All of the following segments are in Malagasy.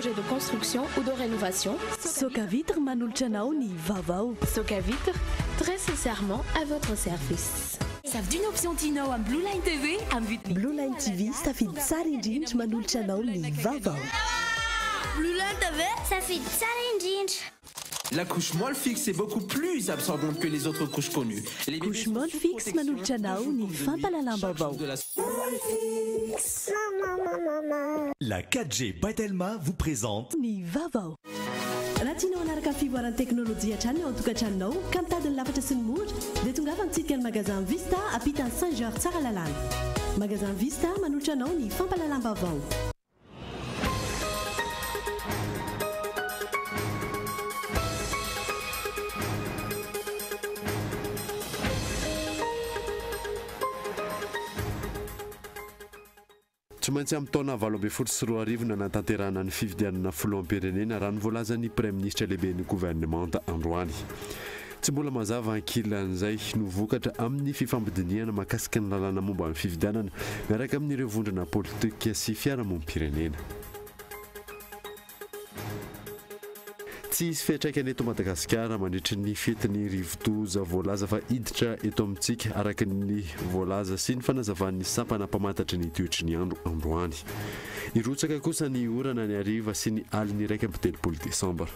projet de construction ou de rénovation. Soka Vitre manolotra anao ny vaovao. Soka Vitre, très sincèrement à votre service. Savy option Tino am Blue Line TV am vidiny Blue Line TV safidy tsara indrindra manolotra anao ny vaovao. Blue Line TV safidy tsara indrindra. La couche molle fixe est beaucoup plus absorbante que les autres couches connues. Les couche molle fixe manolotra anao ny fampalalam-baovao. La 4G Batelma vous présente ny vaovao. Raha tianao hanaraka fivoaran'ny teknôlôjia hatrany ao an-tokantranonao ka mitady ny lafatra sy ny mora dia tongafa nitsidika ny magasin Vista ampitany Saint-Georges tsara lalàna. Magasin Vista manolotra anao ny fampalalam-baovao. Tsy maintsy amin'ny taona 2024 natanterahana ny fifidianana filoham-pirenena raha nivoalaza ny Premier ministre lehibe ny gouvernement androany. Tsy mbola mazava ankilan'izay no vokatra amin'ny fifambidiniana mahakasika ny lalàna momba ny fifidianana miaraka amin'ireo vondrona politika sy fiarahamonim-pirenena. Tsy hisy fiantraikany eto Madagasikara mandritra ny fetiny rivotoza voalaza fa hiditra eto amintsika araka ny voalaza sy ny fanazavan'ny sampana mpamantatry ny toetry ny andro androany. Irotsaka kosa ny orana ny hariva sy ny aliny 1 Desambra.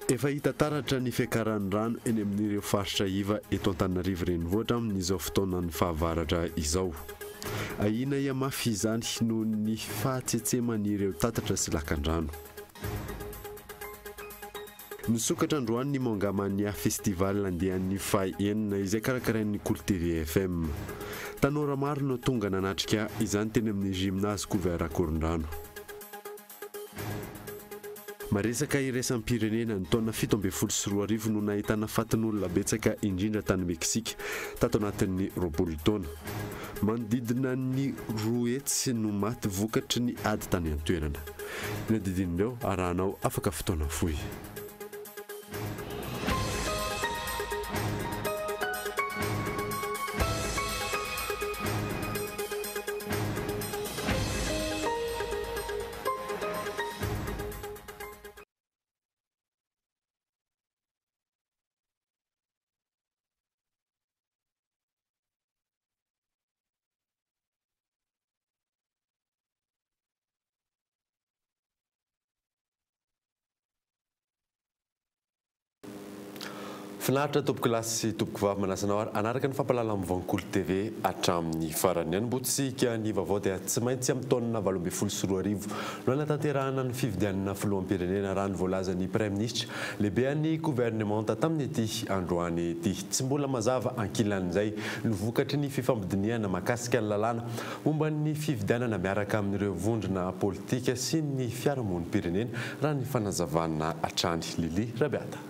Efa hita taratra ny fiakaran'ny rano eny amin'ireo faritra iva eto Antananarivo renivohitra amin'izao fotoanan'ny fahavaratra izao. Ahina iamafy izany noho ny fahatsetseman'ireo tatatra sy lakan-drano. Nisokatra androany ny mangamania festival andehan'ny fahaenina izay karakarain'ny Cool TV FM. Tanora maro no tonga nanatrika izany teny amin'ny gymnase couvert Korondrano. Maresaka iraisam-pirenena ny taona 17 no nahitana fatin'olona betsaka indrindra tany Meksika tato anatin'ny 20 taona. Manodidina ny 2 hetsy no maty vokatry ny ady tany an-toerana. Nadidinireo arahanao afaka fotoana fohy. Finaritra tompoko lasy sy tompoko vavy manasanao ary anaraka ny fampalalam Cool TV hatramin'ny farany any botsika ny vaovao dia tsy maintsy amin'ny taona 2024 no natanterahana ny fifidianana filoham-pirenena raha ny voalaza ny Premier Ministre lehibe ny gouvernement tamin'ny ety androany ety. Tsy mbola mazava ankilan'izay no vokatry ny fifambidiniana mahakasika ny lalàna momba ny fifidianana miaraka amin'ireo vondrona politika sy ny fiarahamonim-pirenena raha ny fanazavana hatrany. Lili Rabiata.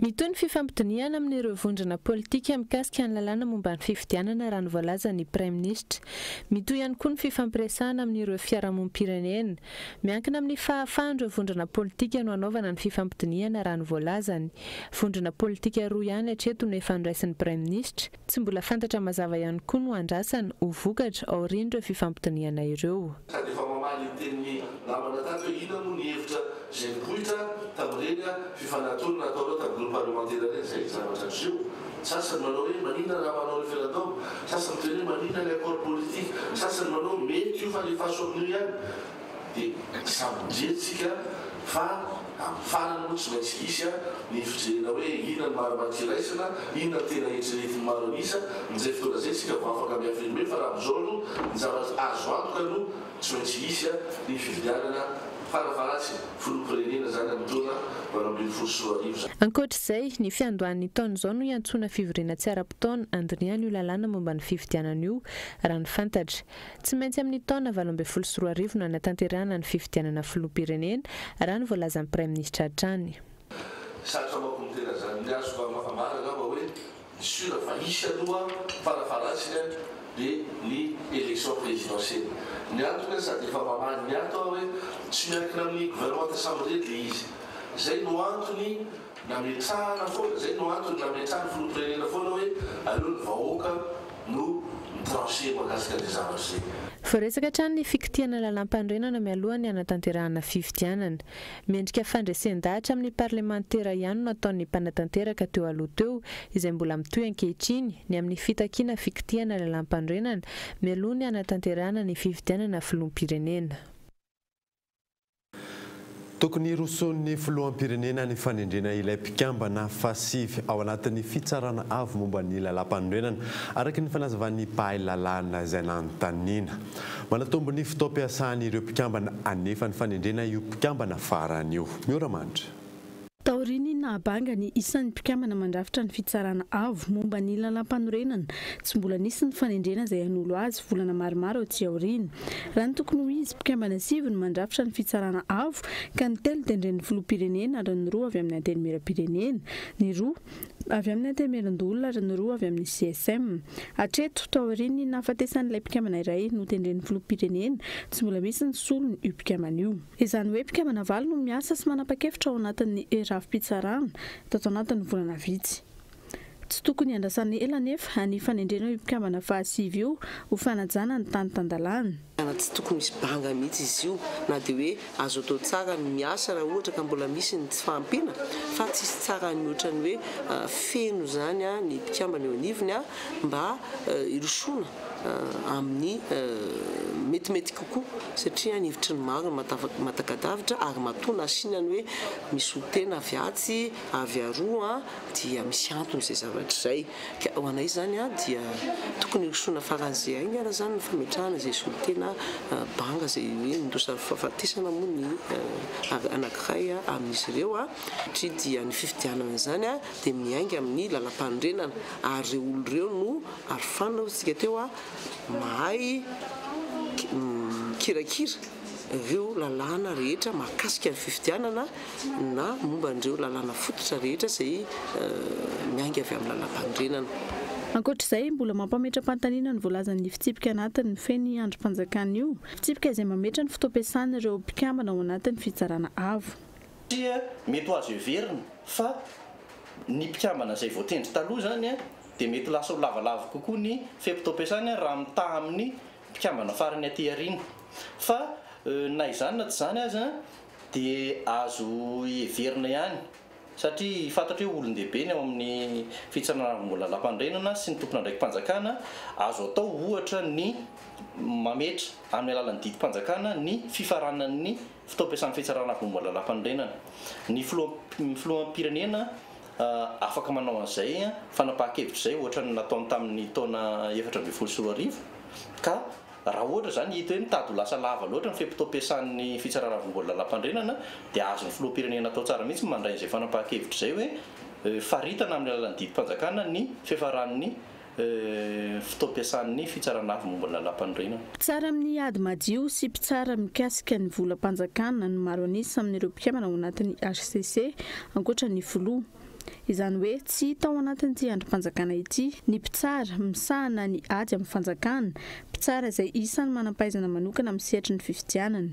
Mitony fifampidiniana amin'ireo vondrona politika mikasika ny lalàna momba ny fifidianana raha ny voalaza ny Premier Ministre. Mitoy ihany koa ny fifampiresahana amin'ireo fiarahamonim-pirenena. Miankina amin'ny fahafahan'ireo vondrona politika no anaovana ny fifampidiniana raha ny voalazany. Vondrona politika roa ihany hatreto no efa niraisin'ny Premier Ministre. Tsy mbola fantatra mazava ihany koa no andrasany ho vokatra aorian'ireo fifampidiniana ireo. J'ai brûlé tabrega fifanatona natao ta groupe parlementaire zay zavatra zio sasany manao hoe manina raha manao le fédération sasany teny manina le accord politique sasany manao mety io fa le faso amin'io ihany dia sambodzetsika fa amin'ny farany moa tsy maintsy hisy ny fijerena hoe ina ny maramakiraisana ina tena eritreretin'ny maro anisa n'izay fotoana zay tsika vao afaka miafirime fa raha amin'izao no ny zavatra azo antoka no tsy maintsy hisy ny fifidianana Ankoatr'izay ny fiandohan'ny taona izao no iantsona fivoriana tsy ara-potoana andiniany io lalàna momba ny fifidianana io raha ny fantatra. Tsy maintsy amin'ny taona 2024 no natanterahana ny fifidianana filoham-pirenena raha ny voalazan'ny Premier Ministre hatrany. Sarotra makomitena zany ny azo famafamara ngamba hoe misura fa hisy aloha farafaratsiny dia ny élection présidentielle. Ny antony sady efa mamany ny ato hoe tsy miankina amin'ny gouvernement assemblée le izy. Zay no antony nametrahana foana, zay no antony nametrahana filoham-pirenena foana hoe aleo ny vahoaka no tranché mahakasika an'izay zavatra zay. Voaresaka hatrany ny fikitiana lalam-pandrenana mialohan'ny hanatanterahana fifidianana. Miendrika fandraisan-dahatra amin'ny parlementera ihany no ataon'ny mpanatanteraka teo aloha teo izay mbola mitohy ankehitriny ny amin'ny fitakiana fikitiana lalam-pandrenana mialohan'ny hanatanterahana ny fifidianana filoham-pirenena. Tokony rosoan'ny filoham-pirenena ny fanendrena ilay mpikambana fasivy ao anatin'ny fitsarana avo momba ny lalam-pandrenana araka ny fanazavan'ny mpahay lalàna izay nanontaniana. Manatombo ny fitaom-piasan'ireo mpikambana anefa ny fanendrena io mpikambana farany io. Mioramandry. Taoriny nabanga ny isan'ny mpikambana mandrafitra ny fitsarana avo momba ny lalam-panorenana tsy mbola nisy ny fanendrena izay hanolo azy volana maromaro aty aoriana. Raha ny tokony ho izy mpikambana sivy ny mandrafitra ny fitsarana avo ka ny telo tendren'ny filoham-pirenena ary ny roa avy amin'ny antenimieram-pirenena, ny roa avy amin'ny antenimieran-dolona ary ny roa avy amin'ny CSM. Hatreto taoriny nahafatesan'ilay mpikambana iray no tendren'ny filoham-pirenena tsy mbola misy ny solony io mpikambana io. Izany hoe mpikambana valo no miasa sy manapa-kevitra ao anatin'ny rafim-pitsarana tato anatin'ny volana vitsy. Tsy tokony andrasany ela nefa ny fanendrena io mpikambana fahasivy io ho fanajana ny tany tandalana. Tsy tokony misy banga mihitsy izy io na dia hoe azo atao tsara ny miasa raha ohatra ka mbola misy ny tsy fahampiana fa tsisy tsara ny ohatrany hoe feno zany ny mpikambana eo anivony mba irosoana amin'ny metimety kokoa satria ny hevitry ny maro matakadavitra ary matona asinany hoe misy hotena avy atsy avy aroa dia misy antony izay zavatra izay. Ka ho anay zany dia tokony irosoana faran'izay ainy ara zany ny fametrahana izay hotena banga izay hoe ndosa fahafatesana moa ny anankiray amin'izy ireo satria dia ny fifidianana zany dia miainga amin'ny lalam-pandrenana ary ireo olo ireo no arofana tsika teo mahay kirakira ireo lalàna rehetra mahakasika ny fifidianana na momba n'ireo lalàna fototra rehetra izay miainga avy amin'ny lalam-pandrenana. Ankoatr'izay mbola mampametra-pantaniana ny voalazan'ny fitsipika anatin'ny feny androm-panjakana io, fitsipika izay mametra ny fotoam-piasan'ireo mpikambana ao anatin'ny fitsarana avo. Mety ho azo heverina fa ny mpikambana izay voatendry taloha zany dia mety lasa ho lavalava kokoa ny fehim-potoam-piasany raha mitaha amin'ny mpikambana farany aty aoriana. Fa na izany na tsy izany aza dia azo heverina ihany satria fantatra hoe olon-dehibe ny ao amin'ny fitsarana mbola lalam-pandrenana sy ny tompona ndraiky mpanjakana azo atao ohatra ny mametra amin'ny alalan'ny didim-panjakana ny fifaranan'ny fitaom-piasan'ny fitsarana mbola lalam-pandrenana. Ny filoham-pirenena afaka manao an'izay fanapahan-kevitra izay ohatra ny nataony tamin'ny taona 2014 ka raha ohatra zany hita hoe mitady ho lasa lava loatra ny fehim-potoam-piasan'ny fitsarana mbola lalam-pandrenana dia azo ny filoham-pirenena atao tsara mihitsy mandray izay fanapahan-kevitra izay hoe faritana amin'ny alalan'ny didim-panjakana ny fifaran'ny fitaom-piasan'ny fitsarana avy momba lalam-pandrenana. Tsara amin'ny ady madio sy mpitsara mikasika ny volam-panjakana no maro anisa amin'ireo mpikambana ao anatin'ny HCC ankoatra ny filoha. Izany hoe tsy hita ao anatin'ity androm-panjakana ity ny mpitsara misahana ny ady amin'ny fanjakana, mpitsara izay isany manam-pahaizana manokana amin'ny sehatry ny fifidianana.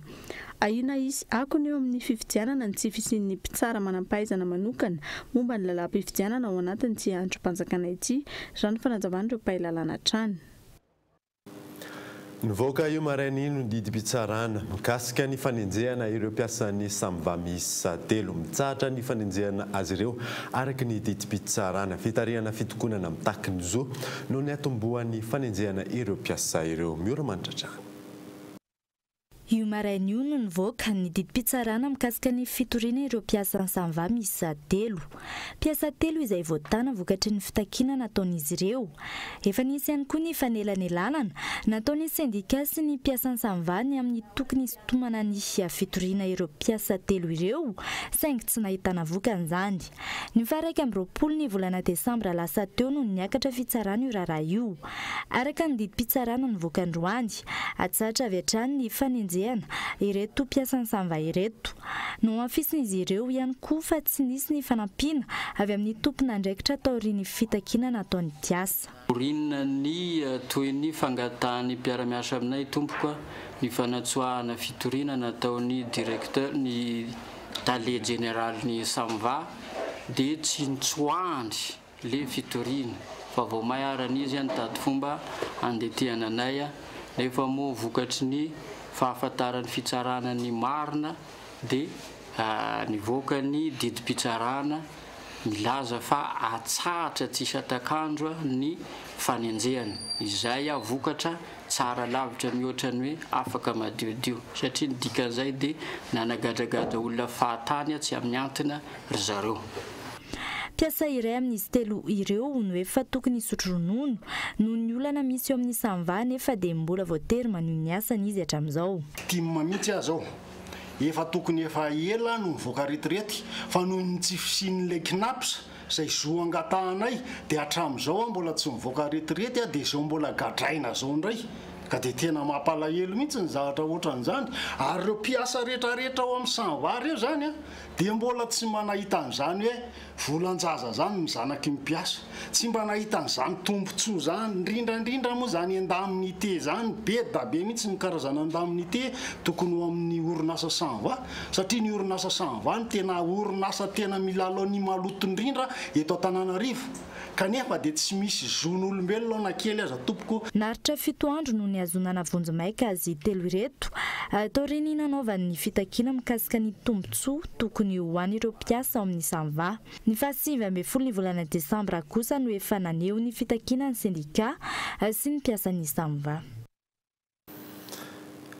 Ahina izy akony eo amin'ny fifidianana ny tsy fisian'ny mpitsara manam-pahaizana manokana momba ny lalam-pifidianana ao anatin'ity androm-panjakana ity, raha ny fanajavan'ireo mpahay lalàna hatrany. Nivoaka io marainy no didim-pitsarana mikasika ny fanenjehana ireo mpiasan'ny samva miisa 3 mitsahatra ny fanenjehana azy ireo araka ny didim-pitsarana fitarihana fitokonana mitaky ny zo no ny atombohan'ny fanenjehana ireo mpiasa ireo. Mioramandry. Io marainy io no nivoaka ny didim-pitsarana mikasika ny fitoriana ireo mpiasa samva miisa 3. Mpiasa 3 izay voatana vokatry ny fitakiana nataon'izy ireo. Efa nisy ihany koa ny fanelanelana nataon'ny sendika sy ny mpiasa samva ny amin'ny tokony hisintomana ny fitoriana ireo mpiasa 3 ireo saingy tsy nahitana vokan'izany. Ny faha 20 ny volana Desambra lasa teo no niakatra fitsarana io raharaha io. Araka ny didim-pitsarana nivoaka androany, atsahatra avy hatrany ny fanenjehana ireto mpiasa samva ireto. No afisin'izy ireo ihany koa fa tsy nisy ny fanampiana avy amin'ny tompona andraikitra taorian'ny fitakiana nataon'ny mpiasa. Orinina ny toy ny fangatahany mpiara-miasa aminay tompoka ny fanatsoahana fitoriana nataon'ny directeur ny tale général ny samva dia tsy nitsoahany le fitoriana fa vao maharan'izy any tady fomba andetiana anay nefa moa vokatry ny fahafantarany fitsarana ny marina dia nivoaka ny didim-pitsarana milaza fa atsahatra tsy isatakandro ny fanenjehany izay vokatra tsara lavitra mihoatrany hoe afaka madiodio satria nidikan'izay dia nanagadragadra olona fahatany tsy amin'ny antona ry zareo. Piasa iray amin'izy telo ireo no efa tokony hisotro ronono noho ny olana misy eo amin'ny samva nefa dia mbola voatery maneho ny asany izy hatramin'izao. Timma mihitsy aho efa tokony efa ela no mivoaka retirety fa noho ny tsy fisian'ilay knapsa izay zo angatahanay dia hatramin'izao mbola tsy mivoaka retirety dia izao mbola gadraina zao indray ka dia tena mampalahelo mihitsy ny zavatra ohatran'izany ary ireo mpiasa rehetrarehetra ao amin'ny samvary eo zany dia mbola tsy manahita an'izany hoe volan-jaza zany mizanaky mipiasa tsy mba nahita an'izany tombontsoa zany indrindrandrindra moa zany an-damin'ny ite zany be da be mihitsy ny karazana an-damin'ny ite tokony ho amin'ny orinasa samva satria ny orinasa samva ny tena orinasa tena milalao ny maloto indrindra eto Antananarivo kanefa dia tsy misy zon'olombelona na kely aza tompoko. Naritra 7 andro no niazonana vonjomaika azy telo ireto atao reny nanaovan'ny fitakiana mikasika ny tombontsoa tokony ho an'ireo mpiasa ao amin'ny samva. Ny 27 ny volana Desambra kosa no efa naneho ny fitakiana ny sindika sy ny mpiasan'ny samva.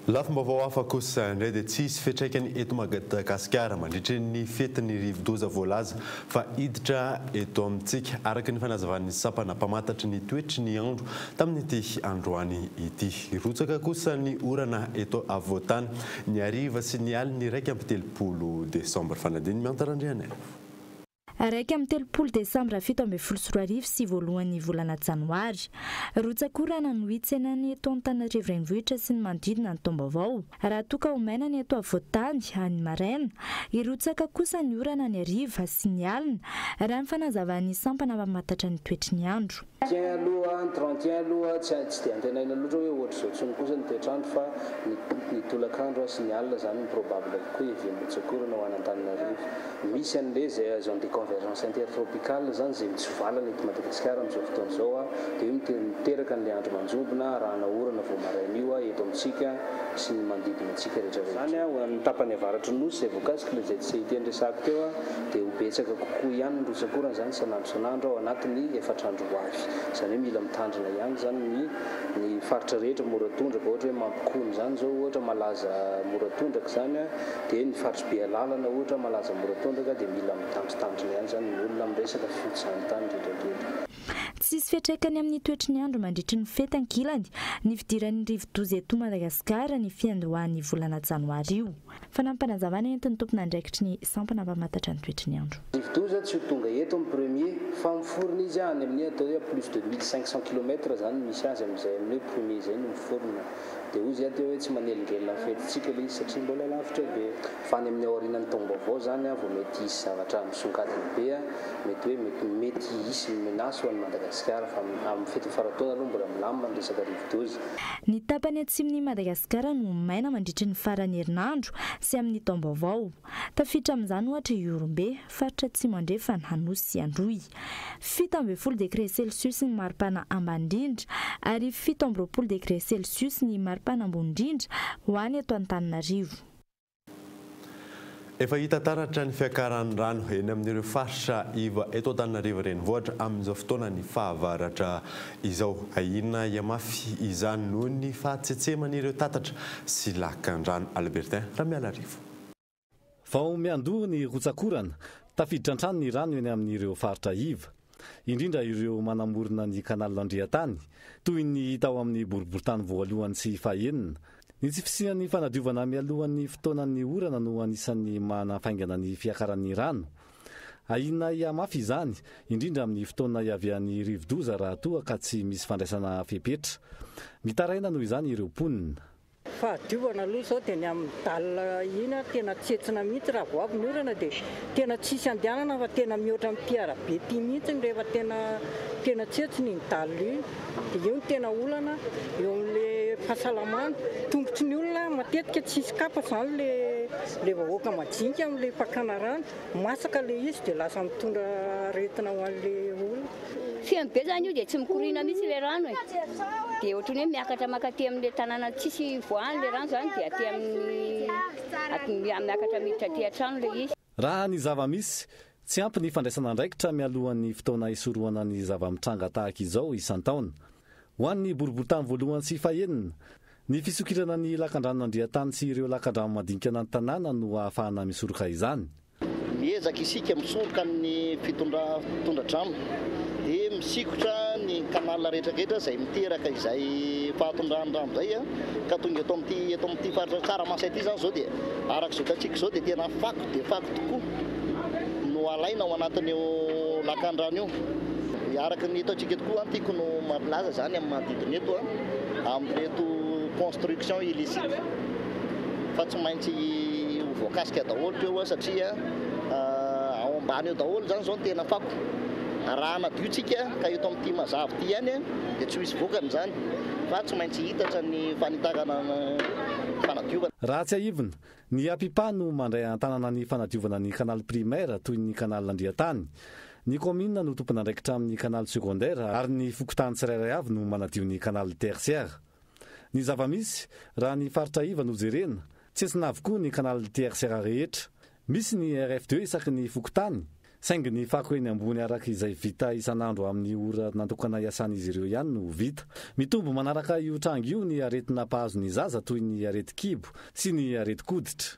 Lafim-baovao hafa kosa indray dia tsisy fiantraikany eto Madagasikara mandritra ny fetin'ny rivo-doza voalaza fa hiditra eto amintsika araka ny fanazavan'ny sampana mpamantatry ny toetry ny andro tamin'ity androany ity. Rotsaka kosa ny orana eto avoatany ny hariva sy ny aliny 1 Desambra fanadiny miantarandrianay. 1 Desambra 17 sy voalohan'ny volana Janoary. Rotsak'orana no hitsenany eto Antananarivo renivohitra sy ny manodidina ny taom-baovao. Raha toka omaina ny eto avoatany any maraina, irotsaka kosa ny orana ny hariva sy ny alina raha ny fanazavan'ny sampana mamantatra ny toetry ny andro. Tiens aloha 31 aloha tsy dia antenaina loatra hoe ohatra izao tsony kosa ny toetrandro fa ny tolakandro sy ny alina zany ny probable koa hivian'ny rotsakorana ho any Antananarivo. Misy an'ilay zay zone de convergence intertropicale zany zay mitsivalana eto Madagasikara amin'izao fotoana izao dia miteraka n'ilay andro manjombona rahana orana vao maraina io eto amintsika sy ny manodidina antsika rehetrarehetra. Zany ny tapany avaratry ny nosy izay voakasika ilay zay tsy hita resako teo dia ho betsaka kokoa ihany ny rotsakorana zany sanandro ao anatin'ny 4 andro ho avy. Zany hoe mila mitandrina ihany zany ny faritra rehetra moratondraka ohatra hoe mampikony zany zao ohatra malaza moratondraka zany dia ny faritra be alalana ohatra malaza moratondraka dia mila mitandritandrina ihany zany ny olona miresaka fiotsany rehetrarehetra. Tsisy fiantraikany amin'ny toetry ny andro mandritry ny fetankilany ny fidiran'ny rivo-doza eto Madagasikara ny fiandohan'ny volana Janoary io. Fanampanazavana entiny tompona andraikitry ny sampana mpamantatra ny toetry ny andro. Rivo-doza tsy ho tonga eto amin'ny premier fa miforona izy any amin'ny atao hoe plus de 1500 km zany misy azy amin'izay amin'ny hoe premier zay no miforona dia ozy atao hoe tsy manelingelina ny fetintsika ilay izy satria mbola lavitra be fa any amin'ny aorianan'ny taom-baovao zany vao mety hisy zavatra misongadina be mety hoe mety hisy menace ho an'ny Madagasikara fa amin'ny fety farataona aloha mbola milamina ny resaka rivo-doza. Ny tapany atsimon'ny Madagasikara no maina mandritry ny farany herinandro sy amin'ny taom-baovao. Tafiditra amin'izany ohatra Iorombe, faritra atsimo andrefana Anosy sy Androy. 17 degré Celsius ny maripana ambany-drindra ary 17 degré Celsius ny maripana ambony-drindra ho any eto Antananarivo. Efa hita taratra ny fiakaran'ny rano eny amin'ireo faritra iva eto Antananarivo renivohitra amin'izao fotoana ny fahavaratra izao. Ahina iamafy izany noho ny fahatsetseman'ireo tatatra sy lakan-drano. Albertin Ramialarivo. Vao miandoha ny rotsakorana tafiditra an-trano ny rano eny amin'ireo faritra iva, indrindra ireo manamorona ny kanal Landriatany toy ny hita ao amin'ny boriboritany voalohany sy fahaenina. Ny tsy fisian'ny fanadiovana mialohan'ny fotoanan'ny orana no anisan'ny manafaingana ny fiakaran'ny rano. Ahina iamafy izany indrindra amin'ny fotoana iavian'ny rivo-doza raha toa ka tsy misy fandraisana fepetra. Mitaraina noho izany ireo mponina. Fahadiovana aloha izao dia ny amin'ny dalina iny tena tsetsina mihitsy raha vao avy ny orana dia tena tsisy andehanana fa tena mihoatra amin'ny mpiara be ty mihitsy rehefa tena tsetsiny ny dalina iny dia io ny tena olana eo amin'ilay fahasalamana. Tongotry ny olona matetika tsisy kapa zany le vahoaka majinika amin'ilay fakana rano masaka le izy dia lasa mitondra aretina ho an'ilay olona. fiany be zany io dia tsy mikorina mihitsy le rano e dia ohatrany hoe miakatra makaty amin'le tanàna tsisy voany le rano zany dia aty amin'ny miakatra miditra aty an-trano le izy. Raha ny zava-misy tsy ampy ny fandraisana andraikitra mialohan'ny fotoana isorohana ny zava-mitranga tahaka izao isan-taona. Ho an'ny boriboritany voalohany sy fahenina, ny fisokirana ny lakan-dranon'Andriatany sy ireo lakan-drano madinikana ny tanàna no ahafahana misoroka izany. Miezaka isika misoroka ny fitondra-drano dia misikotra ny kanala rehetrarehetra izay miteraka izay fahatondrahan-drano izay ka tonga eto amin'ity faritra tsaramaso ity zany zao dia araka izao tatsika izao dia tena fako tokoa no alaina ao anatin'io lakan-drano io. Araka ny ataontsika tokoa tiako no mampilaza zany amin'ny manodidina eto amin'reto construction illicite fa tsy maintsy voakasika daholo eo satria ao ambany eo daholo zany zao tena fako. Raha nadiotsika ka eto amin'ity mazava ity ihany dia tsy misy vokany zany fa tsy maintsy hitatra ny fanitagana fanadiovana. Raha tsy ahivina, ny APIPA no mandray an-tanana ny fanadiovana ny kanaly primaire toy ny kanaly Andriatany. Ny commune no tompona andraikitra amin'ny kanaly secondaire ary ny fokotany tsirairay avy no manadio ny kanaly tertiaire. Ny zava-misy raha ny faritra iva no jerena tsy esina avokoa ny kanaly tertiaire rehetra. Misy ny RF2 isaky ny fokotany saingy ny fako eny ambony araka izay vita isan'andro amin'ny ora natokana iasan'izy ireo ihany no vita. Mitombo manaraka io tranga io ny aretina mpahazo ny zaza toy ny areti-kibo sy ny areti-koditra.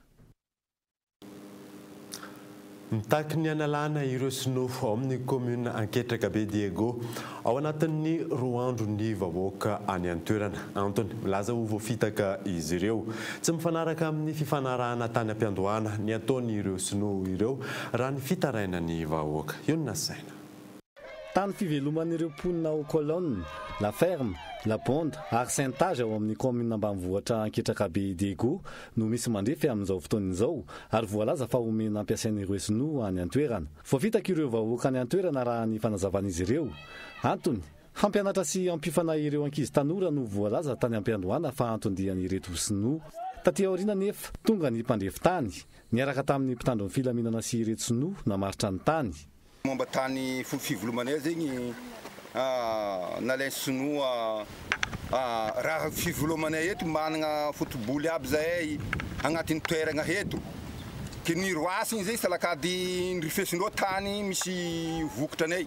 Mitaky ny analana ireo sinofo ao amin'ny commune Anketraka be Diego ao anatin'ny roa andro ny vahoaka any an-toerana. Antony milaza ho voafitaka izy ireo. Tsy mifanaraka amin'ny fifanarahana tany am-piandohana ny ataony ireo sinoa ireo raha ny fitaraina ny vahoaka. Io no nasaina. Tany fiveloman'ireo mponina ao Colonne, La Ferme, La Bonde ary Saint-Age ao amin'ny commune ambanivohitra Anketraka be Diego no misy mandrefy amin'izao fotoan'izao ary voalaza fa omena ampiasain'ireo sinoa any an-toerana. Voafitaka ireo vahoaka any an-toerana raha ny fanazavan'izy ireo. Antony hampianatra sy hampifana ireo ankizy tanora no voalaza tany am-piandohana fa antondian'ireto sinoa. Taty aoriana nefa tonga ny mpandrefy tany niaraka tamin'ny mpitandron'ny filaminana sy ireto sinoa namaritra ny tany. Momba tany fivelomanay zegny nalainy sinoa raha fivelomanay eto manana fotoboly aby zahay agnatin'ny toerana eto ke ny roasiny zay salakady nirifesindreo tany misy vokatranay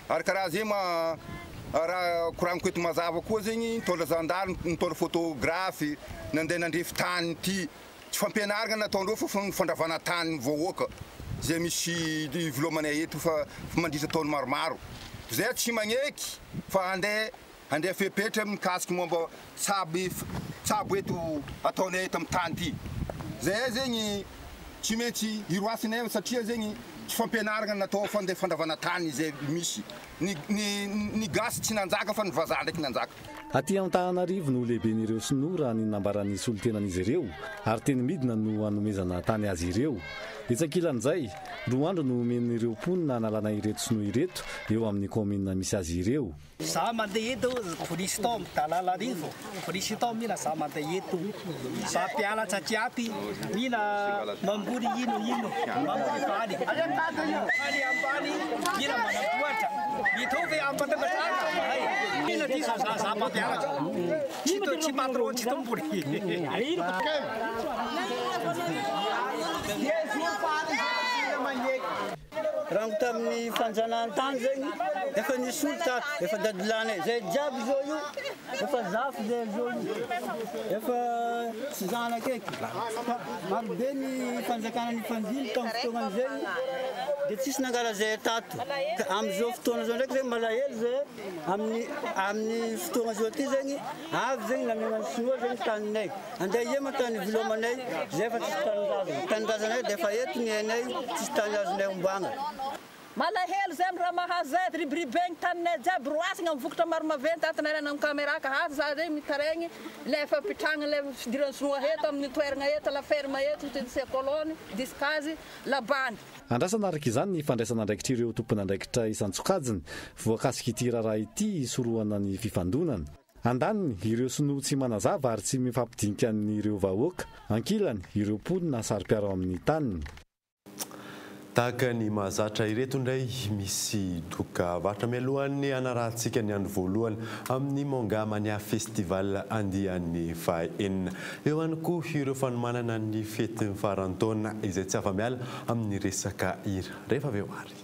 ary karaha zay raha koragniko eto mazava koa zegny nitondra zandary nitondra photographe nandeha nandrefy tany ty tsy fampianarana nataondreo fa fandravana tany vahoaka zay misy velomanay eto fa mandritra taony maromaro zay tsy magneky fa andeha fepetra mikasiky momba tsabo eto ataonay eto amin'ny tany ty zay zegny tsy maintsy iroasinay satria zegny tsy fampianarana natao fandravana tany zay misy ny gasy tsy nanjaka fa ny vazaha ndraiky nanjaka. Aty Antananarivo no lehiben'ireo sinoa raha ny nambaran'ny solotenan'izy ireo ary teny midina no hanomezana tany azy ireo. Etsak'ilan'izay, roa andro no omen'ireo mponina analana ireto sinoa ireto eo amin'ny commune misy azy ireo. Za mandeha eto polisy tao Talalarivo, polisy tao mila za mandeha eto fampiala tsakiapy mila mambony ino mambony vany vany ambany mila manamboatra mitovy ampatangatanga mila diso za mampianatra tsy patron tsy tombony raha tamin'ny fanjanahantany zegny efa nisolota efa dadilana zay jiaby zao io efa zafy zay zao io efa tsy zanaka eky marobe ny fanjakana ny fanjily tamin'ny fotoana zegny dia tsisy nangala zay tato amin'izao fotoana zao ndraiky zegny malahelo zay amin'ny fotoana zao ty zegny avy zegny namenany sinoa zegny taninay andeha iema tany velomanay zay efa tsisy tanindrazanay dia efa eto ny hainay tsisy tany azonay ombagna. Malahelo zay raha mahazay ribiribegny taninay jiaby roasina amin'ny vokatra maro maventy atinarana amin'ny caméra ka hafa za zay mitaregny le efa pitragna le fidirany sinoa eto amin'ny toerana eto La Ferme eto sy Colonne Discazy La Bande. Andrasana araka izany ny fandraisana andraikitra ireo tompona andraikitra isan-tsokajiny voakasika ity raharaha ity isorohana ny fifandonana. Andaniny ireo sinoa tsy manazava ary tsy mifampidinika amin'ireo vahoaka, ankilany ireo mponina sary-piaro amin'ny taniny. tahaka ny mahazatra ireto indray misy doka vatra mialohan'ny anarahantsika ny andro voalohany amin'ny Monga Mania Festival andian'ny fahaenina. Eo ihany koa ireo fanomanana ny fety farantaona izay tsy afa-miala amin'ny resaka hira. Rehefa avy eo ary.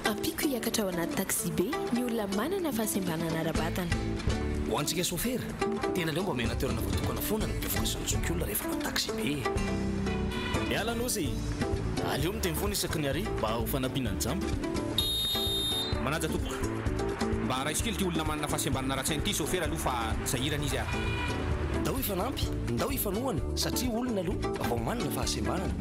Ampiko hiakatra ao anaty taxi be ny olona manana fahasembanana ara-batana. Ho antsika sofera, tena leo mba omena toerana voatokana foana ny mpivoaka isany olona rehefa ao taxi be. Miala nosy, aleo miteny foana isaky ny ary mba ho fanampiana ny jambo. Manaja tompoka, mba raisikely ty olona manana fahasembanana ara-tsainy ty sofera aloha fa sahirana izy ary. Ndao ifanampy, ndao ifanohana satria olona aloha vao manana fahasembanana.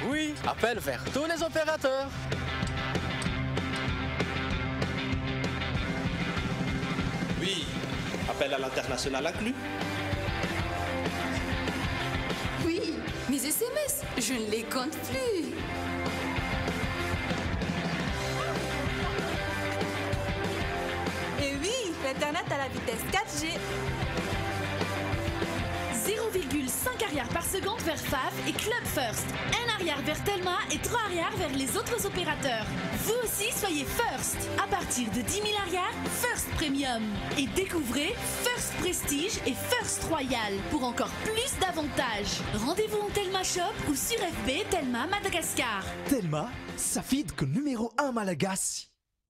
Oui, appel vers tous les opérateurs. Oui, appel à l'international inclus. Oui, mes SMS, je ne les compte plus. Et oui, l'Internet à la vitesse 4G. 0,5 arrière par seconde vers FAF et Club First. 1 arrière vers Telma et 3 arrière vers les autres opérateurs. Vous aussi, soyez First. À partir de 10 000 arrières, First Premium. Et découvrez First Prestige et First Royal pour encore plus d'avantages. Rendez-vous en Telma Shop ou sur FB Telma Madagascar. Telma, safid que numéro 1 Malagasy.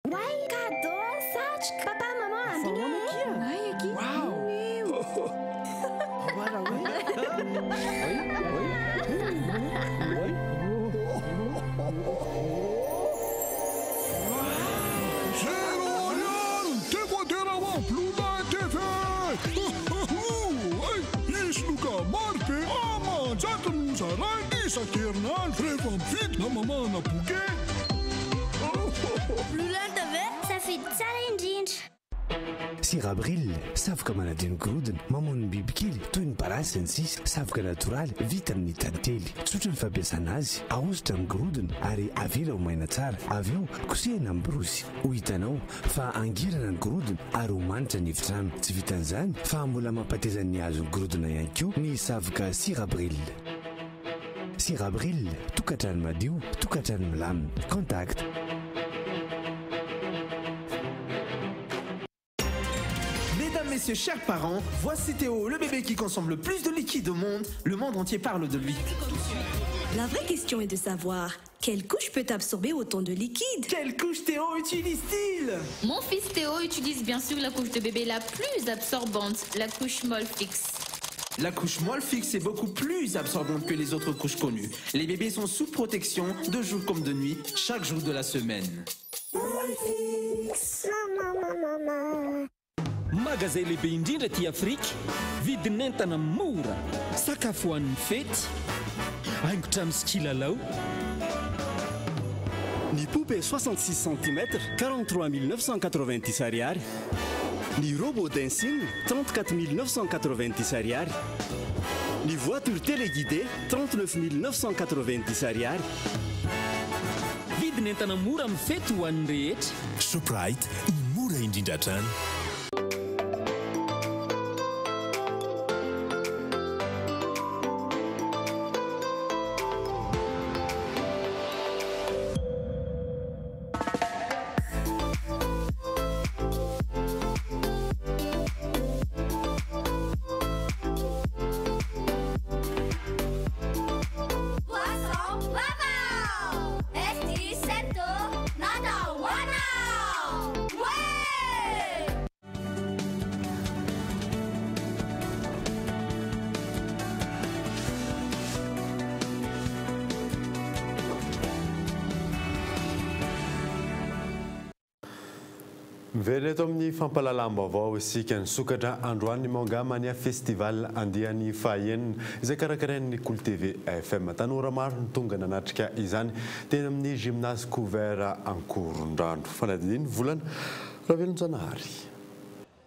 Ouais, cadeau, sach, papa, maman, ambigu. Wow. Sirabril, savoka manadino gorodona, mamono ny bibikely toy ny parasy ny sisa, savoka natoraly vita amin'ny tantely. Tsotra ny fampiasana azy, ahosotra ny gorodona ary avela ho maina tsara. Avy eo kosehina amin'ny borosy. Ho hitanao fa angirana ny gorodona ary ho manitra ny efitrano. Tsy vitan'izany fa mbola mampateza ny azon'ny gorodona ihany koa ny savoka Sirabril. Sirabril, tokatrano madio, tokatrano milamina. Contact. Messieurs, chers parents, voici Théo, le bébé qui consomme le plus de liquide au monde. Le monde entier parle de lui. La vraie question est de savoir, quelle couche peut absorber autant de liquide? Quelle couche Théo utilise-t-il? Mon fils Théo utilise bien sûr la couche de bébé la plus absorbante, la couche Molfix. La couche Molfix est beaucoup plus absorbante que les autres couches connues. Les bébés sont sous protection de jour comme de nuit, chaque jour de la semaine. Molfix. Maman. Magasin lehibe indrindra ty Afrika, vidin'entana mora, sakafo hoan'ny fety, haingotrano sy kilalao. Ny poupée 66 cm, 43 990 ariary. Ny robot dancing, 34 990 ariary. Ny voiture téléguidée, 39 990 ariary. Vidin'entana mora amin'ny fety ho an'ny rehetra. Shoprite, ny mora indrindra hatrany. Mivery eto amin'ny fampalalam-baovao isika nisokatra androany mangamany festival andiany fahaenina izay karakarain'ny Cool TV FM tanora maro ny tonga nanatrika izany teny amin'ny gymnase couvert Ankorondrano. Fanadiny volana Ravelonjanahary.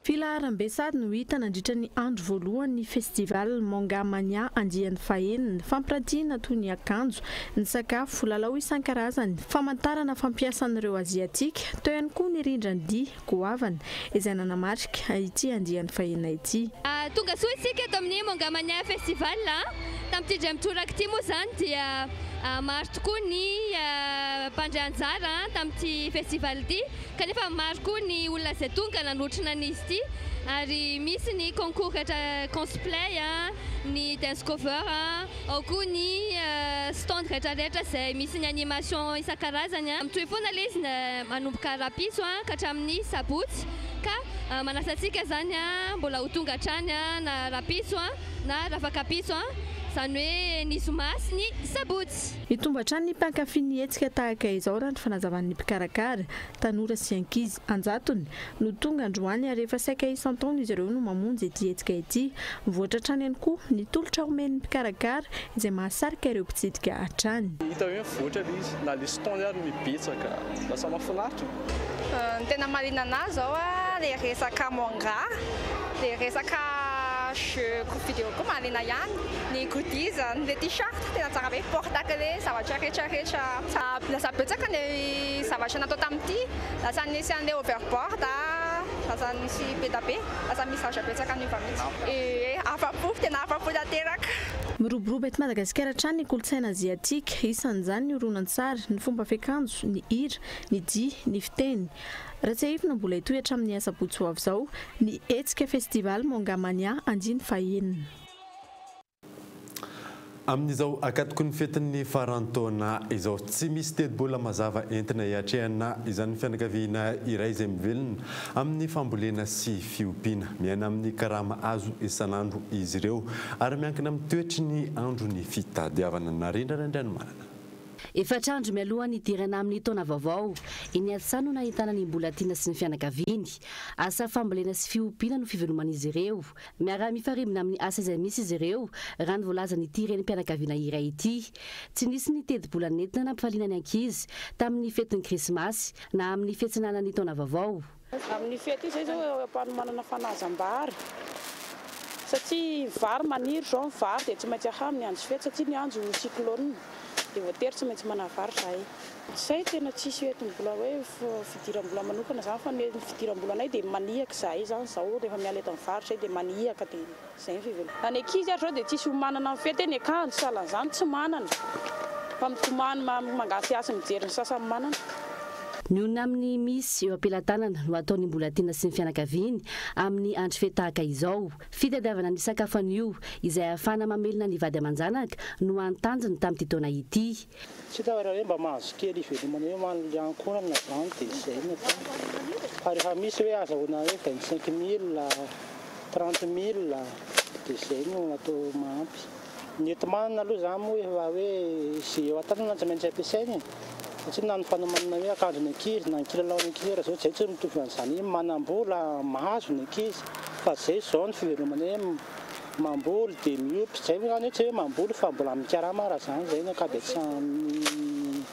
Filaharam-be sady no hita nandritra ny andro voalohan'ny festival Mangamania andiany fahaenina, fampirantiana toy ny akanjo, ny sakafo, lalao isan-karazany, famantarana fampiasan'ireo aziatika, teo ihany koa ny rindran-dia goavana izay nanamarika ity andiany fahaenina ity. Tonga soa isika eto amin'ny Mangamania festival tamin'ity dray mitoraka ity moa zany dia maro tokoa ny mpandray anjara tamin'ity festival ity, kanefa maro koa ny olona izay tonga nanotrona n'izy ity, ary misy ny concours cosplay, ny dance cover, ao koa ny stand rehetrarehetra izay misy ny animation isan-karazany. Mitohy foana ilay izy manomboka rapiso ka hatramin'ny sabotsy, ka manasantsika zany mbola ho tonga hatrany na rapiso na rafakapiso, zany hoe ny zoma sy ny sabotsy. Mitomba hatrany ny mpankafy ny hetsika tahaka izao raha ny fanazavan'ny mpikarakara, tanora sy ankizy. Anjatony no tonga androany ary rehefa saika isan-taona izy ireo no mamonjy ity hetsika ity. Mivoatra hatrany ihany koa ny tolotra omen'ny mpikarakara izay mahasarika ireo mpitsidika hatrany. Hita hoe mivoatra ilay izy, na ilay stand ary mibetsaka, lasa mahafinaritra. Ny tena marina anazy zao ilay resaka manga, ilay resaka jeu vidéo koa marina ihany, ny goodies, ny t-shirt tena tsara be portaka ilay zavatra rehetrarehetra. Lasa betsaka ny zavatra natao tamin'ity, lasa nisy an'ilay overboard, lasa nisy be da be, lasa misy zavatra betsaka ny famitsy. Afa-po, tena afa-po tanteraka. Miroboroba eto Madagasikara hatrany ny kolontsaina aziatika, isan'izany ny horonan-tsary, ny fomba fiakanjo, ny hira, ny dia, ny fiteny. Ratsehivina mbola hitohy hatramin'ny asabotsy ho avy izao ny hetsika festival Mangamania andiany fahaenina. Amin'izao akatoko ny fetin'ny farantaona izao tsy misy tedi-bola mazava entina hiatrehana izany fianakaviana iray izay mivelona amin'ny fambolena sy fiompiana. Miaina amin'ny karama azo isan'andro izy ireo ary miankina amin'ny toetry ny andro ny fitadiavana na rindrana Andrianomanana. Efatrandro mialoha ny idirana amin'ny taona vaovao, eny Antsano no nahitana ny mbolatiana sy ny fianakaviany. Asa fambolena sy fiompiana no fiveloman'izy ireo. Miara-mifarimina amin'ny asa izay misy izy ireo raha ny voalaza nyity renim-pianakaviana iray ity. Tsy nisy ny tedi-bola nentina nampifaliana ny ankizy tamin'ny fetin'ny krismasy na amin'ny fiantsenana ny taona vaovao. Amin'ny fety izay zao mpanomanana fanazam-bary. Satria vary maniry zao ny vary dia tsy maintsy aha amin'ny andro fety satria ny andro cyclone. Dia voatery tsy maintsy manavary zay. Zay tena tsisy entim-bola hoe fidiram-bola manokana zany fa ny fidiram-bolanay dia maniaka zay zany zao rehefa miala eto amin'ny varotra dia maniaka dia zay ny fivelomana. Ny ankizy ary zao dia tsisy manana amin'ny fety ny akanjo salan'izany tsy manana. Fa mitomany mangasy asa mijery ny sasany manana. Ny olona amin'ny misy eo ampelantanana no ataony mbolatiana sy ny fianakaviany amin'ny andro fety tahaka izao. Fitadiavana ny sakafo an'io izay ahafahana mamelona ny vady aman-janaka no antanjony tamin'ity taona ity. Tsy hita hoe mba mahazo kely ivelomana hoe manolo ankohonana zany dia izay no atao. Fa rehefa misy hoe azahoana hoe 25 000, 30 000 dia izay no atao mahampy. Ny enti-manana aloha zany moa hoe izay eo an-tanana tsy maintsy ampiasaina. Satria na ny fanamanana hoe akanjo ny ankizy na ny kilalao ny ankizy zao tsy tsy mitovy an'izany manam-bola mahazo ny ankizy fa zay zao ny fivelomana hoe mamboly dia miopy zay zany hoe tsy hoe mamboly fa mbola mikarama raha zany zay ny ankabetsahany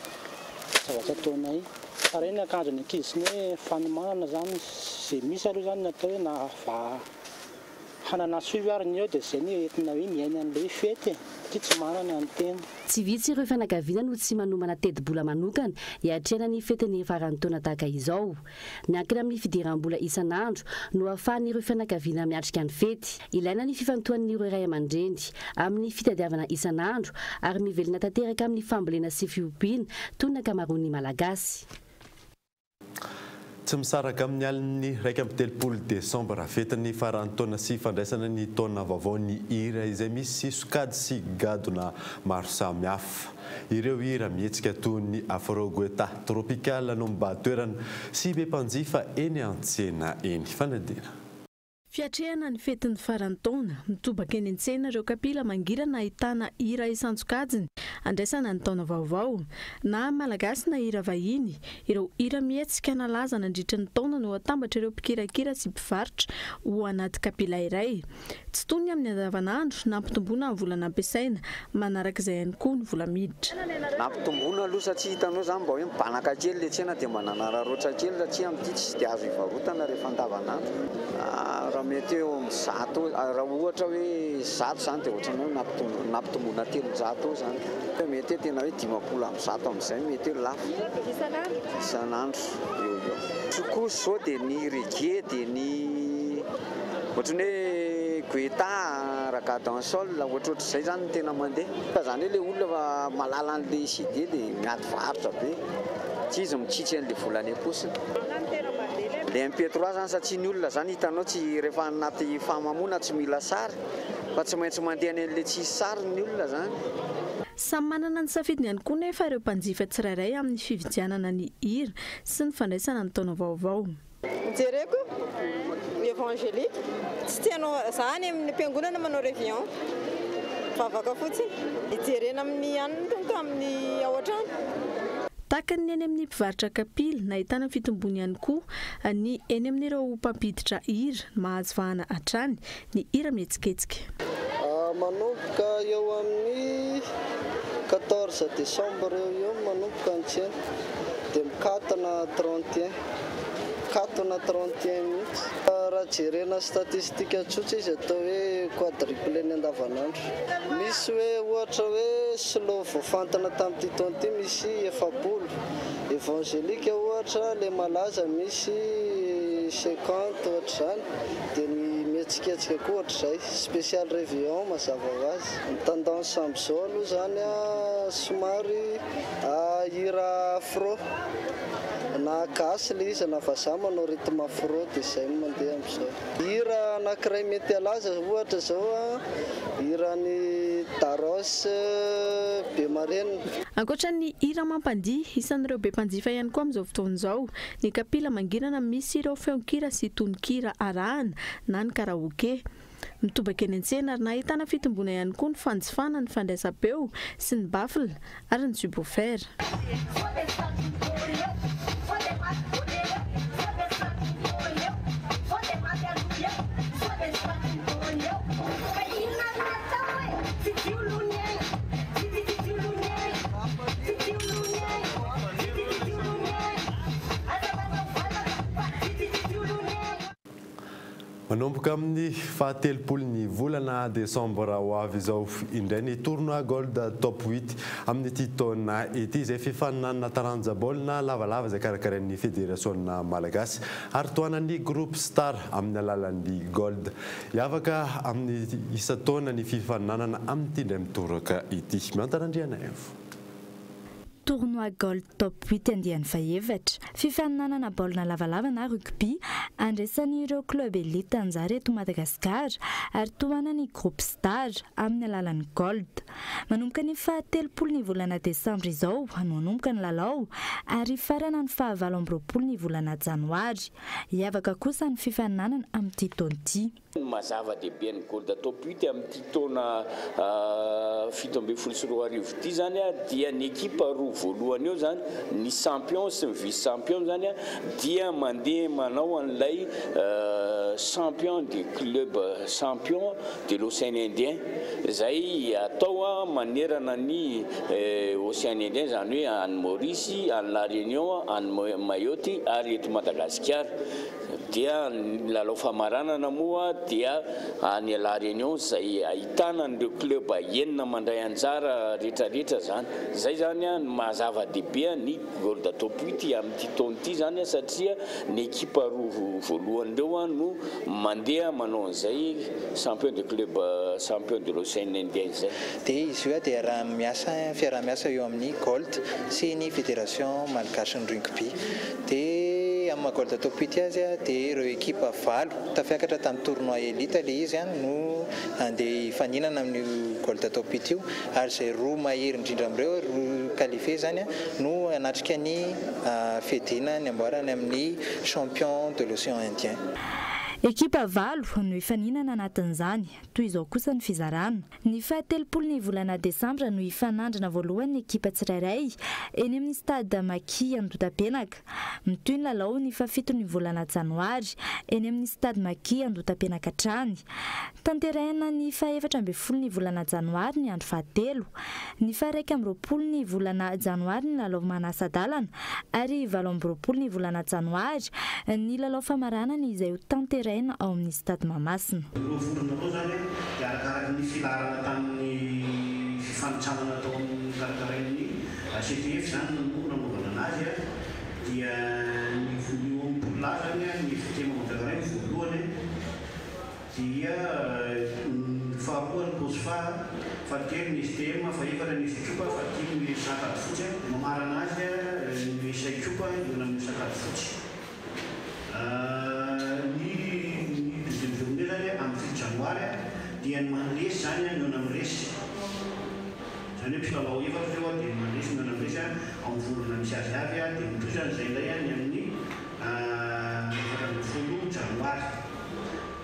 zavatra ataonay. Fa reny ny akanjo ny ankizy sy ny hoe fanomanana zany izay misy aloha zany natao hoe na hananasoivy ary ny eo dia zay ny entina hoe miaina an'ilay fety tsy manana ny tena. Tsy vitsy ireo fianakaviana no tsy manomana tedi-bola manokana hiatrehana ny fetin'ny farantaona tahaka izao. Miankina amin'ny fidiram-bola isan'andro no ahafahan'ireo fianakaviana miatrika ny fety. Ilaina ny fifantohan'ireo ray aman-dreny amin'ny fitadiavana isan'andro ary mivelona tanteraka amin'ny fambolena sy fiompiana toy ny ankamaroan'ny malagasy. Tsy misaraka amin'ny alin'ny 1 Desambra fetin'ny farantaona sy fandraisana ny taona vaovao ny hira izay misy sokady sy gadona maro samihafa. Ireo hira mihetsika toy ny afro-goeta tropikala no mba toerana sy be mpanjifa eny an-tsena eny. Fanadina. Fiatrehana ny fetin'ny farantaona mitobaka eny an-tsena ireo kapila mangirana ahitana hira isan-tsokajiny andraisana ny taona vaovao na malagasy na hira vahiny. Ireo hira mihetsika nalaza nandritra ny taona no atambatra ireo mpikirakira sy mpivarotra ho anaty kapila iray. Tsy toy ny amin'ny andavanandro nampitomboana ny vola nampiasaina manarak'izay ihany koa ny vola miditra. Nampitomboana aloha satria hitanao zany mba hoe mibanaka kely le tsena dia mba nanararoatra kely satria amin'ity tsy dia azo ivarotana rehefa andavanandro. Raha mety eo amin'ny 100 raha ohatra hoe 100 zany dia ohatran'ny hoe nampitomboana 300 zany. Mety tena hoe 50 amin'ny 100 amin'izay mety hoe lafo. Isan'andro eo. Sokoso zao dia ny reggae dia ny ohatran'ny hoe goeta raga dansol ohatrohatr'izay zany no tena mandeha. Zany hoe le olona fa malala an'le CD dia miady varotra be. Tsy izy mitsitsy an'le volany am-posiny. Le MP3 zany satria ny olona zany hitanao tsy rehefa anaty fahamamona tsy mila sary fa tsy maintsy mandeha an'le tsisy sary ny olona zany. Samy manana ny safidiny ihany koa nefa ireo mpanjifa tsirairay amin'ny fividianana ny hira sy ny fandraisana ny taona vaovao. Jereko évangélique tsy tianao zany amin'ny mpiangonana manao réveillon vavaka fotsiny ijerena amin'ny aniny tonga amin'ny ao an-trano. Tahaka ny eny amin'ny mpivarotra kapila nahitana fitombony ihany koa ny eny amin'ireo mpampiditra hira mahazo vahana hatrany ny hira mihetsiketsika. Manomboka eo amin'ny 14 décembre eo manomboka ny tsena dia mikatona 31 minutes. Raha jerena statistika tsotra izy atao hoe quadruple ny andavanandro. Misy hoe ohatra hoe slow voafantana tamin'ity taona ity misy 70. Évangélique ohatra le malaza misy 50 ohatr'izany dia ny mihetsiketsika koa ohatr'izay. Spécial réveillon mazava ho azy. Ny tendance amin'izao aloha zany somary hira afro na gasy le izy na vazaha manao rythme afro dia izay mandeha amin'izao. Hira anankiray mety alaza ohatra zao hiran'ny Daros Bemarena. Ankoatra ny hira mampandihy isan'ireo be mpanjifa ihany koa amin'izao fotoana izao ny kapila mangirana misy ireo feonkira sy tononkira arahana na ny karaoke. Mitobaka eny an-tsena ary nahitana fitomboana ihany koa ny fanjifana ny fandraisam-peo sy ny baffle ary ny subwoofer. Manomboka amin'ny fahatelopolo ny volana desambra ho avy izao indray ny tournoi gold top 8 amin'ity taona ity izay fifaninanana taranja baolina lavalava izay karakarain'ny fédération malagasy ary toanan'ny groupe star amin'ny alalan'ny gold. Hiavaka amin'ny isa taona ny fifaninanana amin'ity indray mitoraka ity. Miantarandriana evo. Tournoi Gold Top 8 andiany faefatra. Fifaninanana baolina lavalava na rugby andraisan'ireo club elite anjara eto Madagasikara ary toanany groupe star amin'ny alalan'ny gold. Manomboka ny fahatelopolo ny volana desambra izao no manomboka ny lalao ary farana ny 29 ny volana janoary. Hiavaka kosa ny fifaninanana amin'ity taona ity. Mazava dehibe ny gold top 8 amin'ity taona 17 ity zany dia ny ekipa roa voalohany eo zany ny champion sy ny vice champion zany dia mandeha manao an'ilay champion du club champion de l'Océan Indien zay atao manerana ny Océan Indien zany hoe any Maurice, any La Réunion, any Mayotte ary eto Madagasikara. Dia lalao famaranana moa dia any La Réunion zay ahitana an'ireo club enina mandray anjara rehetrarehetra zany. Zay zany mazava dehibe ny gold top 8 amin'ity taona ity zany satria ny ekipa roa voalohany ireo no mandeha manao an'izay champion de club champion de l'Océan Indien zay. Dia izy io dia fiarah-miasa eo amin'ny gold sy ny fédération malagasy ny rugby. Dia amin'ny gold top 8 azy dia ireo ekipa valo tafiakatra tamin'ny tournoi elite le izy no andeha hifaninana amin'ny gold top 8 io ary zay roa mahery indrindra amin'ireo roa qualifié zany no anatrika ny fedina ny amboarany amin'ny champion de l'Océan Indien. ekipa valo no ifaninana anatin'izany toy izao kosa ny fizarana ny 17 volana desambra no ifanandrana voalohany ekipa tsirairay eny amin'ny stade Maki Andotapenaka mitoy ny lalao ny 17 volana janoary eny amin'ny stade Maki Andotapenaka trany tanteraina ny 14 volana janoary ny andro fahatelo ny 1 volana janoary ny lalao manasadalana ary 20 volana janoary ny lalao famarana ny izay tanteraina ao amin'ny stade Mamasina. Arakaraka ny filarana tamin'ny fifanitsanana tao amin'ny karakarain'ny CTF zany nanovana anazy dia ny volohany ny fitema Montenegro voalohany dia faharoa ny Bosfa fahatelo ny STM fahaefatra ny Sekopa fahatelo ny sakady fotsy mamarana azy ny Sekopa eo amin'ny sakady fotsy dia ny manresy zany eo amin'ny resy zany hoe mpilalao efatra eo dia manresy eo amin'ny resy amin'ny volana misy azy avy dia mitosana izay indray ny amin'ny 20 janoary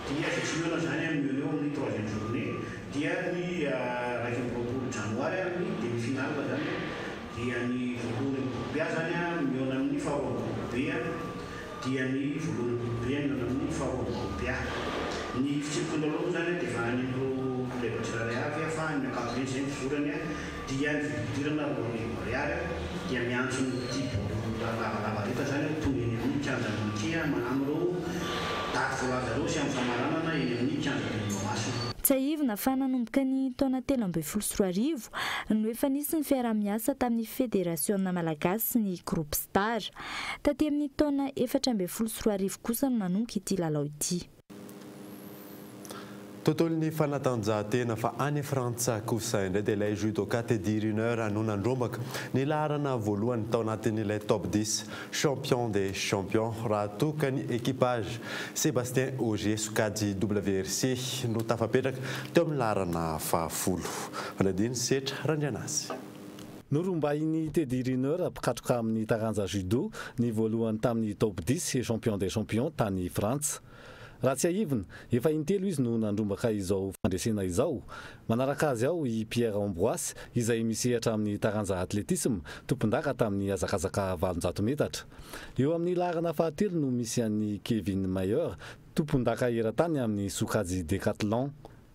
dia fitsiona zany eo amin'ny 3e journée dia ny 20 janoary ny demi-finale zany dia ny voalohany groupe A zany eo amin'ny faharoa groupe B dia ny voalohany groupe B eo amin'ny faharoa groupe A ny fitsipon-dalao zany dia efa an'ireo leba tsirairay avy fa ny ankapobeny izay fizorany dia ny fidirana Mariary dia miantso ny ity baolina lavalava reta zany tonga eny amin'ny 15 minty manamo ireo daty voalaza ireo sy amin'ny famaranana eny amin'ny 15 Mahamasina. Tsaivina fa nanomboka ny taona 13 no efa nisy ny fiaramiasa tamin'ny Fédération Malagasy ny Groupe Star. Taty amin'ny taona 14 kosa no nanomboka ity lalao ity. Tontolon'ny fanatanjahantena fa any Frantsa kosa indray dia ilay judoka Teddy Riner no nandrombaka ny laharana voalohany tao anatin'ilay top 10 champion des champions raha tokany équipage Sébastien Ogier sokajy WRC no tafapetraka teo amin'ny laharana fahafolo. Valadiny Setra Randrianazy. Norombainy Teddy Riner mpikatroka amin'ny taranja judo ny voalohany tamin'ny top 10 champion des champions tany Frantsa. Raha tsy aivina efa intelo izy no nandrombaka izao fandresena izao. Manaraka azy ao i Pierre Ambroise izay misehatra amin'ny taranja atletisme tompon-daka tamin'ny azakazaka 700 metatra. Eo amin'ny laharana fahatelo no misy an'ny Kevin Mayer tompon-daka eran-tany amin'ny sokajy décathlon.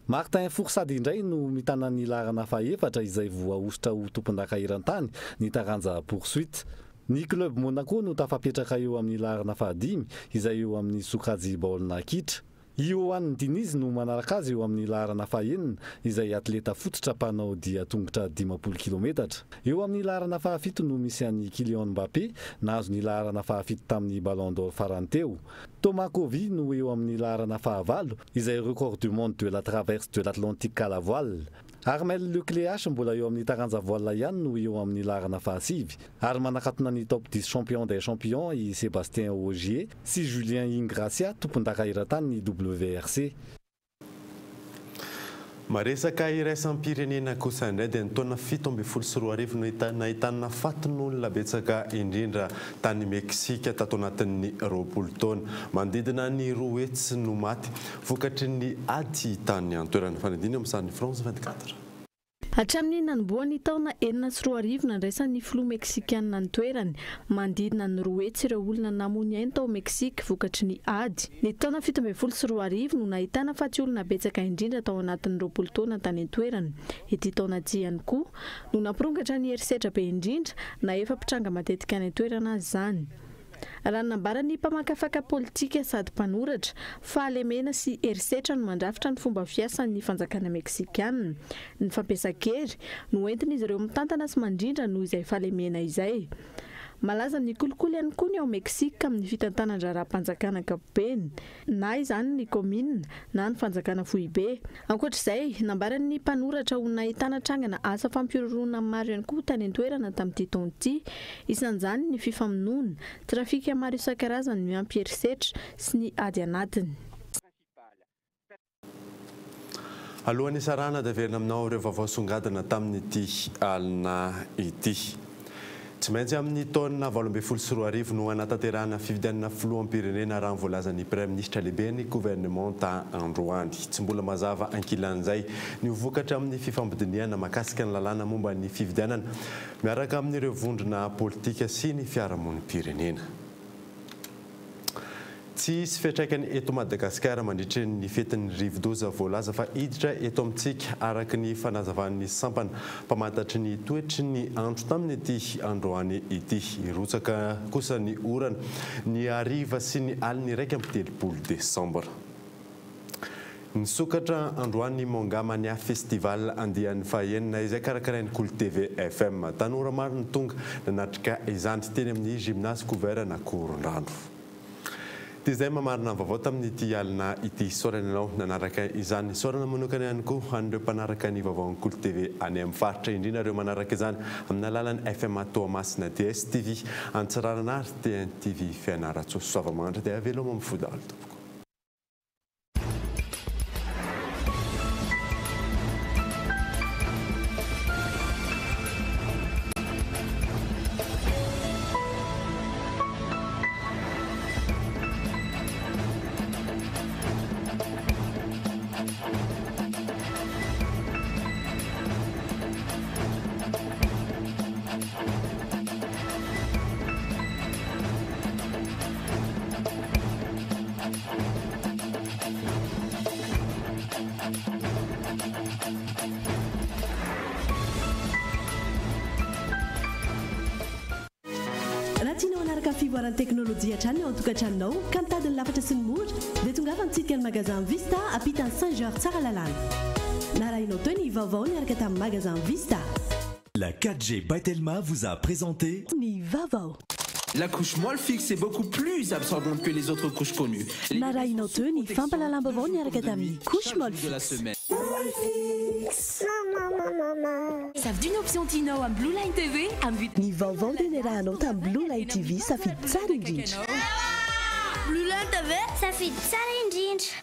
Martin Foursady indray no mitana ny laharana fahaefatra izay voaositra ho tompon-daka eran-tany ny taranja poursuite. Ny club Monaco no tafapetraka eo amin'ny laharana fahadimy izay eo amin'ny sokajy baolina kitra. Ioan Diniz no manaraka azy eo amin'ny laharana fahaenina izay atleta fototra mpanao dia tongotra 15 kilometatra. Eo amin'ny laharana fahafito no misy an'ny Kylian Mbappé nahazo ny laharana fahafito tamin'ny Ballon d'Or farany teo. Thomas Kovi no eo amin'ny laharana fahavalo izay record du monde de la traverse de l'Atlantique à la voile. Armel Lecléache mbola eo amin'ny taranja voile ihany no eo amin'ny laharana fahasivy ary manakatona ny top 10 champion des champions i Sébastien Ogier sy Julien Ingracia tompon-daka eran-tany ny WRC. Maresaka iraisam-pirenena kosa indray dia ny taona 17 no nahitana fatin'olona betsaka indrindra tany Meksika tato anatin'ny 20 taona. Manodidina ny 2 hetsy no maty vokatry ny ady tany antoerana fanadina amin'ny sany France 24. Hatramin'ny nanomboan'ny taona 2014 nandraisan'ny filoha Meksikanina ny toerany manodidina ny 2 hetsy ireo olona namony ainy tao Meksika vokatry ny ady. Ny taona 17 no nahitana faty olona betsaka indrindra tao anatin'ny 20 taona tany an-toerany. Ity taona ity ihany koa no nampirongatra ny herisetra be indrindra na efa mpitranga matetika any an-toerana azy zany. Raha nambarany mpamakafaka politika sady mpanoratra fahalemena sy herisetra no mandrafitra ny fomba fiasan'ny fanjakana Meksikanina. Ny fampiasa-kery no entin'izy ireo mitantana sy mandrindra noho izay fahalemena izay. Malaza ny kolikoly ihany koa ny ao Meksika amin'ny fitantanan-draram-panjakana ankapobeny, na izany ny commune na ny fanjakana foibe. Ankoatr'izay, nambarany ny mpanoratra ho nahitana trangana asa fampiroroana maro ihany koa tany an-toerana tamin'ity taona ity, isan'izany ny fifamonoana, trafika maro isan-karazany miampy herisetra sy ny ady anatiny. Alohan'ny sarana dia averina aminao ireo vaovao songadina tamin'ity alina ity. tsy maintsy amin'ny taona 2024 no anatanterahana fifidianana filoham-pirenena raha nivoalaza ny premier ministre lehibe ny gouvernement ta androany tsy mbola mazava ankilan'izay ny vokatra amin'ny fifambodiniana mahakasika ny lalàna momba ny fifidianana miaraka amin'ireo vondrona politika sy ny fiarahamonim-pirenena. Tsy isy fiantraikany eto Madagasikara mandritra ny fetin'ny rivodoza voalaza fa hiditra eto amintsika araka ny fanazavan'ny sampana mpamantatry ny toetry ny andro tamin'ny ity androany ity irotsaka kosa ny orana ny hariva sy ny aliny 1 Desambra. Nisokatra androany Mongamania Festival andian'ny fahaenina izay karakarain'ny Cool TV FM tanora maro ny tonga nanatrika izany teny amin'ny gymnase couvert na Korondrano. Tizay mamarina vaovao tamin'ity alina ity sorananao nanaraka izany sorana manokana ihany koa an'ireo mpanaraka ny vaovaon'ny Cool TV any amin'ny faritra indrindra ireo manaraka izany amin'ny alalan'ny FM Toamasina DSTV Antsarana ary TNTV Fianarantsoa Soavamandry dia veloma amin'ny fodalo tompoko. Fivoaran'ny teknolojia hatrany ao an-tokantranonao ka mitady ny lafatra sy ny mora dia tongava mitsidika ny magasin Vista ampitany Saint-Georges tsara lalàna. Narahinao teo ny vaovao niaraka tamin'ny magasin Vista. La 4G Batelma vous a présenté Ni Vavao. La couche moelle fixe est beaucoup plus absorbante que les autres couches connues. Narahinao teo ny fampalalam-baovao niaraka tamin'ny couche moelle fixe. Savent d'une option Tino à Blue Line TV à but. Ni vaovao dia niarahanao tamin'ny Blue Line TV safidy tsara indrindra. Blue Line TV safidy tsara indrindra.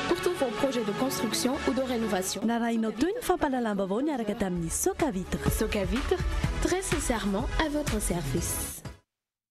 Pour tous vos projets de construction ou de rénovation. Narahinao teo ny fampalalam-baovao niaraka tamin'ny Soca Vitre. Soca Vitre, très sincèrement à votre service.